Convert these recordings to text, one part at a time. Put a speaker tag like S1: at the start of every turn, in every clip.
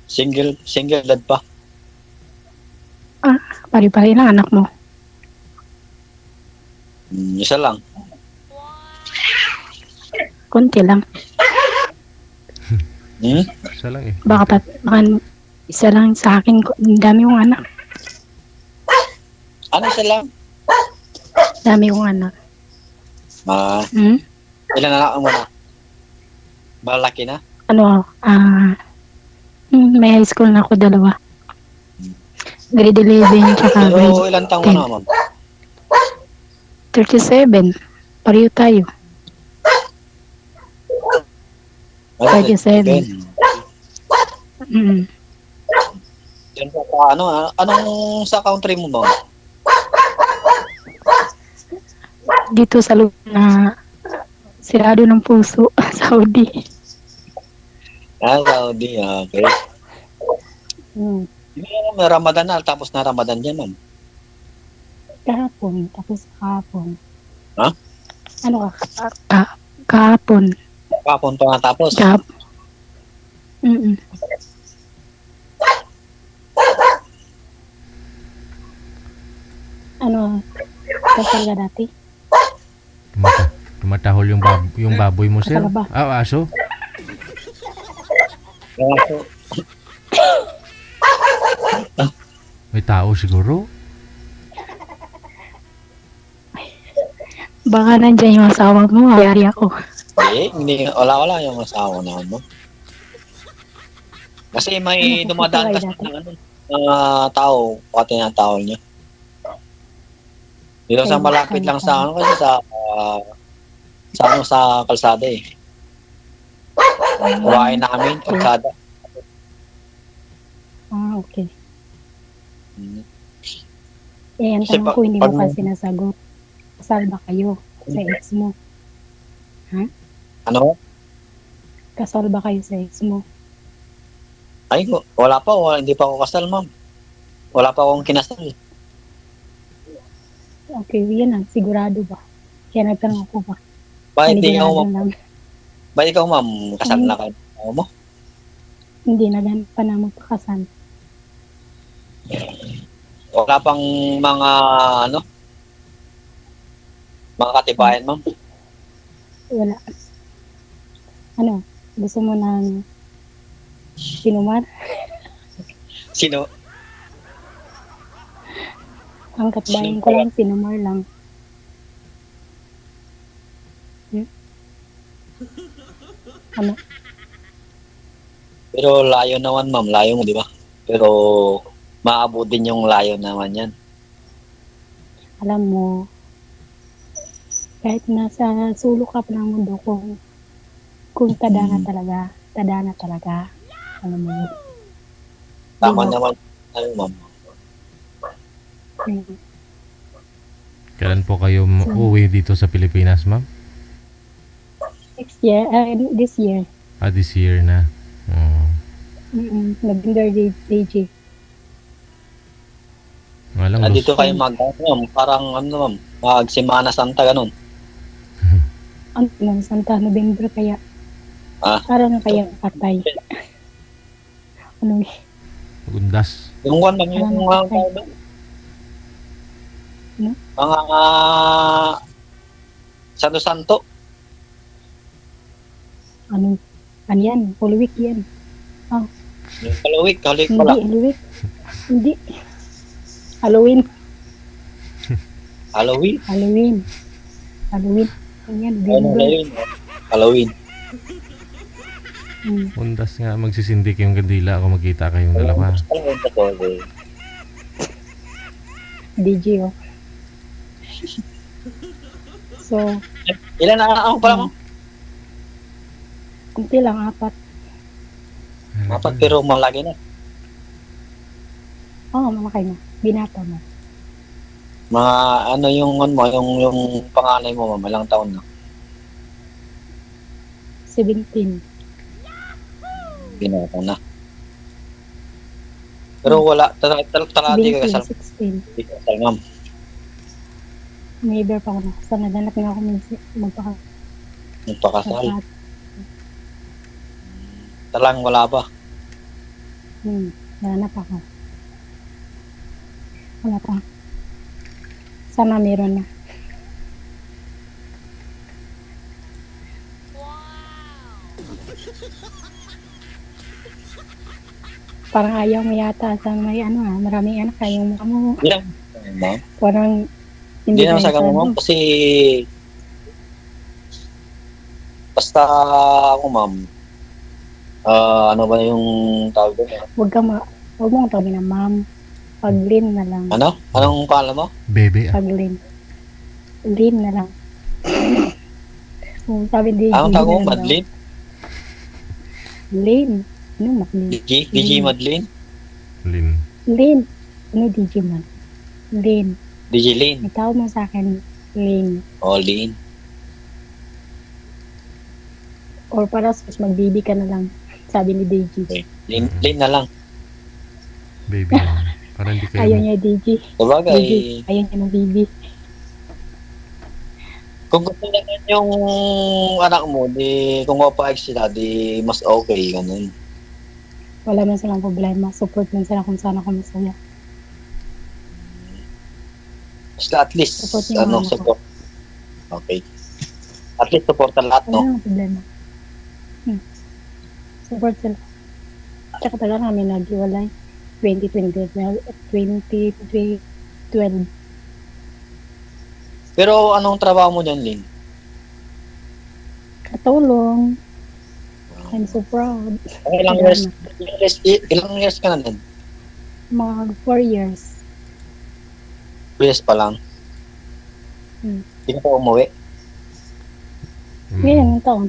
S1: Single dad pa.
S2: Ah, pari-pari lang anak mo.
S1: Isa lang.
S2: Konti lang.
S3: Isa lang eh.
S2: Baka isa lang sa akin. Ang dami kong anak.
S1: Ano isa lang?
S2: Dami kong anak. Hmm?
S1: Ilan anak mo na? Malaki na?
S2: Ano, may high school na ako, 2. Grade 11 tsaka
S1: Pero
S2: grade
S1: ilan taong
S2: 10.
S1: na, ma'am?
S2: 37. Pareho tayo. 37.
S1: Yan pa, anong sa country mo, ma'am?
S2: Dito sa lugar na sirado ng puso, Saudi.
S1: Saudi, okay. May Ramadan na, tapos na Ramadan dyan, ma'am.
S2: Kahapon, tapos kahapon.
S1: Ha?
S2: Ano ka? Kahapon.
S1: Kahapon pa natapos?
S2: Ano, kasal ka dati?
S3: Tumatahol yung baboy mo, sir?
S2: Kasal ba?
S3: Aso? May tao siguro?
S2: Baka nandyan yung asawa mo, ayari ako.
S1: Hindi, wala yung asawa na mo. Kasi may dumadaan kasi ng tao, pati na tao niya. Dito sa malapit lang sa kasi sa kalsada eh. Kuhain namin, kalsada.
S2: Okay. Ang tanong ko, hindi mo kasi nasagot. Kasal ba kayo sa ex mo? Ha?
S1: Ano?
S2: Kasal ba kayo sa ex mo?
S1: Ay, wala pa. Hindi pa ako kasal, ma'am. Wala pa akong kinasal.
S2: Okay, yan na. Sigurado ba? Kaya nagtanong ako ba?
S1: Bakit ikaw, ma'am? Kasal na kayo mo?
S2: Hindi, naghanap pa na magpakasal.
S1: Wala pang mga, mga katibayan, ma'am?
S2: Wala. Ano? Gusto mo ng sinumar?
S1: Sino?
S2: Ang katibayan ko lang, sinumar lang. Ano?
S1: Pero layo naman, ma'am. Layo mo, di ba? Pero maabot din yung layo naman yan.
S2: Alam mo, kahit nasa sulok ka pa ng mundo, kung tada na talaga, alam mo yun.
S1: Tama naman, ma'am.
S3: Kailan po kayo uuwi dito sa Pilipinas, ma'am?
S2: Next year, this year.
S3: This year na.
S2: November, DJ.
S1: Dito kayo parang ma'am, mag-Semana Santa, ganun.
S2: Ano, Santa November kaya? Para na kaya patay. Ano?
S3: Gundas.
S1: Yung one lang yung mga Santo.
S2: Ano yan? Holy Week yan.
S1: Holy Week pala.
S2: Hindi. Halloween. Ayan,
S1: Halloween.
S3: Gundas nga, magsisindik yung kandila ako magkita kayong dalawa.
S2: DJ, oh. So,
S1: ilan na ako pala mo?
S2: Kunti lang, 4.
S1: 4 pero malaki na.
S2: Oo, malaki na. Binata mo.
S1: Mga yung panganay mo, ma'am, ilang taon na?
S2: 17.
S1: Binata na. Pero wala, tarati ka kasal.
S2: 16.
S1: Hindi ka kasal, ma'am.
S2: May iba pa ako nakasal. Naghanap nga ako
S1: Magpakasal. Talang wala pa.
S2: Hanap ako. Wala pa. Sana meron na. Parang ayaw mo yata sa may maraming anak kayong mukha mo.
S1: Hindi lang. Ma'am.
S2: Parang
S1: Hindi naman sa ganun, ma'am. Kasi basta ako, ma'am. Ano ba yung tawag doon?
S2: Huwag mong tawagin na ma'am. Pag-Lin na lang.
S1: Ano? Anong pangalan mo?
S3: Baby ah.
S2: Pag-Lin. Lin na lang. Sabi di
S1: Anong tawag mo?
S2: na lang daw.
S1: Madlin?
S2: Lin. Ano Madlin?
S1: DJ Madlin?
S3: Lin.
S2: Lin. Ano DJ man? Lin.
S1: DJ Lin?
S2: May tawag mo sa akin, Lin.
S1: O, Lin.
S2: Or para sa mag-baby ka na lang. Sabi ni DJ.
S1: Lin na lang.
S3: Baby lang. Para hindi kayo...
S2: Ayaw niya DJ.
S1: Sabagay,
S2: DJ. Ayaw niya ng baby.
S1: kung gusto naman yung anak mo, di kung mapayag sila, di mas okay, ganun.
S2: Wala man silang problema. Support man sila kung saan ako masaya.
S1: Basta at least,
S2: Support niyo yung mama ko.
S1: support. Okay. At least support ang lahat,
S2: Wala
S1: no?
S2: nang problema. Support sila. Tsaka tagal namin nag-iwalay. 2012.
S1: Pero anong trabaho mo dyan, Lin?
S2: Katulong. I'm so proud.
S1: Ilang years ka na din?
S2: Mga 4 years.
S1: 2 years pa lang. Hindi ka pa umuwi.
S2: Ngayon, ang taon.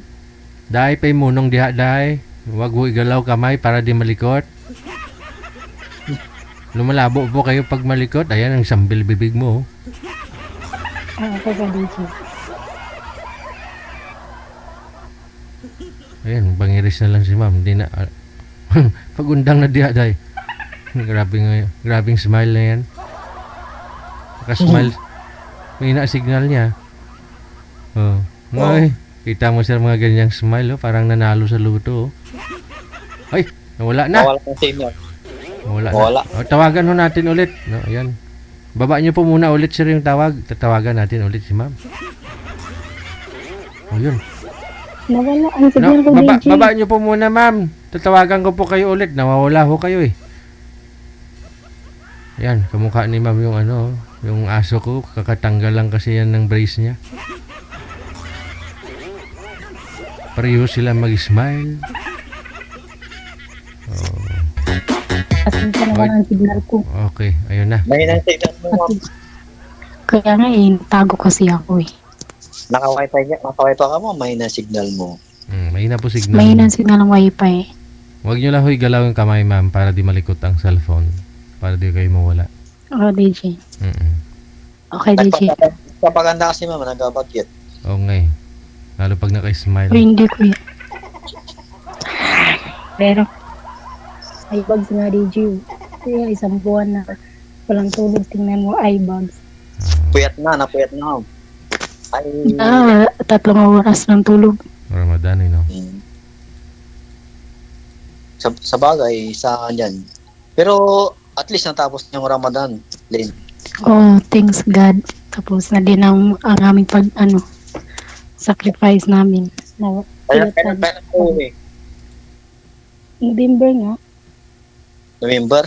S3: Dai pay munong diha dai. Wag mo igalaw kamay para di malikot. Lumalabo po kayo pag malikot. Ayan ang sambil bibig mo.
S2: Ako sa DJ.
S3: Ayan, bangiris na lang si ma'am. Hindi na... pag-undang na diha dai. Grabing smile na yan. Smile. May signal niya. Oh. Ngay. Kita mo sir mga ganyang smile, oh. Parang nanalo sa luto. Oh. Ay, nawala na.
S1: Nawala ng senior.
S3: Nawala
S1: Wala.
S3: na. Oh, tawagan ho natin ulit. No, ayan. Baba niyo po muna ulit sir yung tawag. Tatawagan natin ulit si ma'am. Oh, yun.
S2: Nawala ang
S3: No,
S2: signal ko, DJ.
S3: baba niyo po muna ma'am. Tatawagan ko po kayo ulit. Nawawala ho kayo eh. Ayan, kamukha ni ma'am yung yung aso ko. Kakatanggal lang kasi yan ng brace niya. Pareho sila mag-smile. Oh,
S2: Pasensya naman ang signal ko.
S3: okay, ayun na.
S1: May signal mo, ma'am.
S2: Kaya nga tago kasi ako eh.
S1: Naka-wifi ka mo, may signal mo.
S3: May na po signal.
S2: May signal ng wifi.
S3: Huwag nyo lang ho igalaw yung kamay ma'am para di malikot ang cellphone. Para di kayo mawala.
S2: Oo, DJ.
S3: Mm-mm.
S2: Okay, DJ.
S1: Kapaganda kasi, ma'am, nagbabagyat.
S3: Okay. Lalo pag naka-smile.
S2: Pero hindi ko yun. Pero, ay bags nga, DJ. Kaya isang buwan na walang tulog. Tingnan mo, eye bags.
S1: Napuyat na, ma'am. Ay,
S2: 3 oras ng tulog.
S3: Ramadan, no?
S1: sa bagay, sa yan. Pero, at least natapos yung Ramadan, Lin.
S2: Oh, thanks God. Tapos na din ang aming sacrifice namin.
S1: Kailan po eh?
S2: November nga.
S1: November?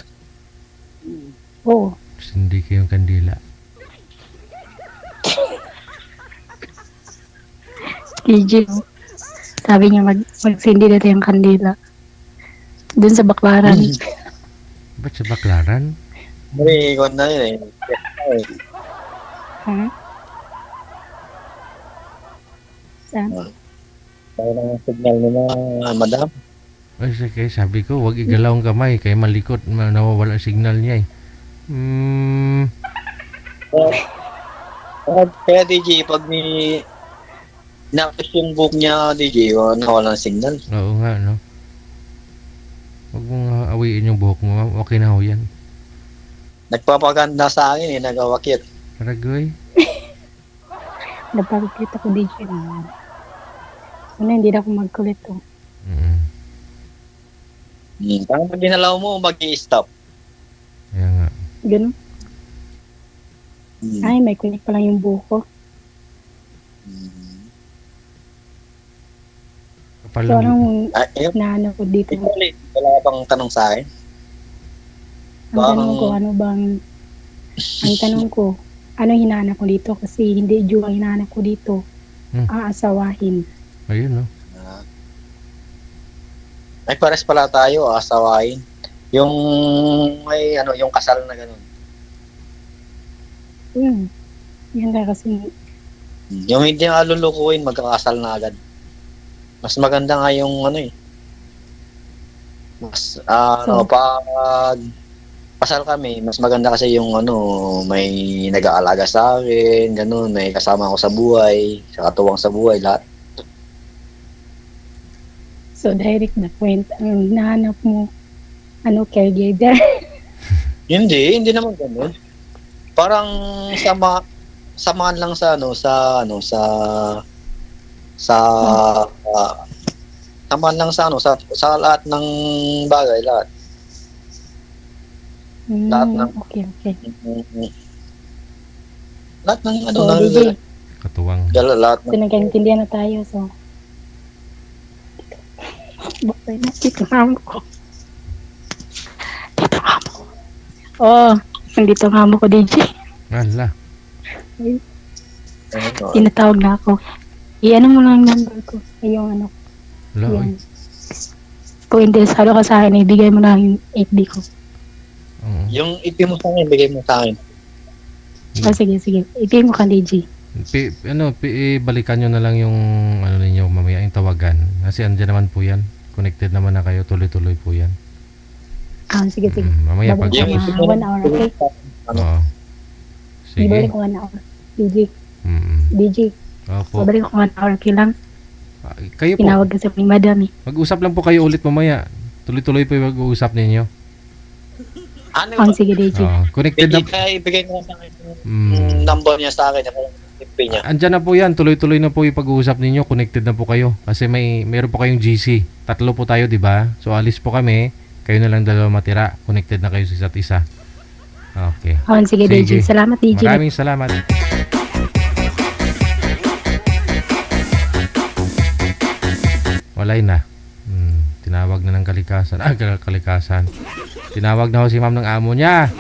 S2: Oo.
S3: Hindi kayong kandila.
S2: DJ. Sabi niya magsindi na tayong kandila. Doon sa Baklaran.
S3: Ba't sa Baklaran?
S1: Hindi, ikaw na yun eh.
S2: Ha? Saan?
S1: Kaya ng signal mo na, madam.
S3: Ay, sige, sabi ko, wag igalaw ang kamay. Kaya malikot, nawawala ang signal niya eh.
S1: Kaya DJ, pag may napis yung book niya, DJ, nawala ng signal.
S3: Oo nga, no? Huwag mong awiin yung buhok mo, ma'am. Okay na ho yan.
S1: Nagpapaganda sa akin eh, nagawakit.
S3: Karagoy.
S2: Napagkita ko DJ na. Hindi na ako magkulit. Oh.
S1: Parang pag ginalaw mo, mag-i-stop.
S3: Kaya nga.
S2: Ganun.
S1: Hmm.
S2: Ay, may kunik pa lang yung buko.
S3: Kapal
S2: So,
S3: lang.
S2: anong
S1: Ayun,
S2: naano ko dito?
S1: wala ka bang tanong sa akin?
S2: Ang tanong ko, ang tanong ko, ano hinahanap ko dito? Kasi hindi jowa ang hinahanap ko dito. Aasawahin.
S3: Ayun, no?
S1: Ay, pares pala tayo, asawain. Yung may yung kasal na ganun.
S2: Yan na kasi,
S1: Yung hindi nga lulukuin, magkakasal na agad. Mas maganda nga yung mas pag kasal kami, mas maganda kasi yung may nag-aalaga sa akin, ganun, may kasama ako sa buhay, sa katuwang sa buhay, lahat.
S2: so direct na point. Ang hinahanap mo, caregiver.
S1: Hindi naman ganun. Parang samaan lang sa samaan lang sa lahat ng bagay, lahat. Lahat ng
S2: Okay.
S1: lahat ng
S2: So, DJ,
S3: Katuwang.
S1: lahat
S2: so nagkaintindihan na tayo. So, bakit na dito nga mo ko? Dito nga mo ko. Oh, nandito nga mo ko, DJ.
S3: Ala.
S2: Tinatawag na ako. Ano mo lang ang number ko. Yung
S3: Ala, oy.
S2: yung kung interesado ka sa akin, ibigay mo na yung FB ko.
S3: Oo.
S1: Yung ipin mo sa akin, bigay mo sa akin.
S2: Sige. Ibigay mo ka, DJ.
S3: Balikan nyo na lang yung ninyo mamaya yung tawagan. Kasi andyan naman po yan. Connected naman na kayo. Tuloy-tuloy po yan.
S2: Sige.
S3: Mamaya pag...
S2: Babalik
S1: Yung
S2: ko mga 1 hour, okay?
S3: Oo. Sige.
S2: Ibalik ko 1 hour.
S3: Mm-mm.
S2: DJ,
S3: Opo.
S2: babalik ko 1 hour, okay lang?
S3: Kayo po.
S2: Tinawag kasi may madam eh.
S3: Mag-usap lang po kayo ulit mamaya. Tuloy-tuloy po yung mag-uusap ninyo.
S2: Sige, DJ.
S3: Connected na.
S1: Kaya ibigay ko sa akin yung
S3: Mm.
S1: number niya sa akin, yung ipin niya.
S3: Andyan na po yan. Tuloy-tuloy na po yung pag-uusap ninyo. Connected na po kayo. Kasi meron po kayong GC. 3 po tayo, di ba? So alis po kami. Kayo na lang 2 matira. Connected na kayo sa isa't isa. Okay.
S2: Sige, DJ.
S3: Sige.
S2: Salamat, DJ.
S3: Maraming salamat. Walay na. Tinawag na ng kalikasan. Kalikasan. Tinawag na ho si ma'am ng amo niya.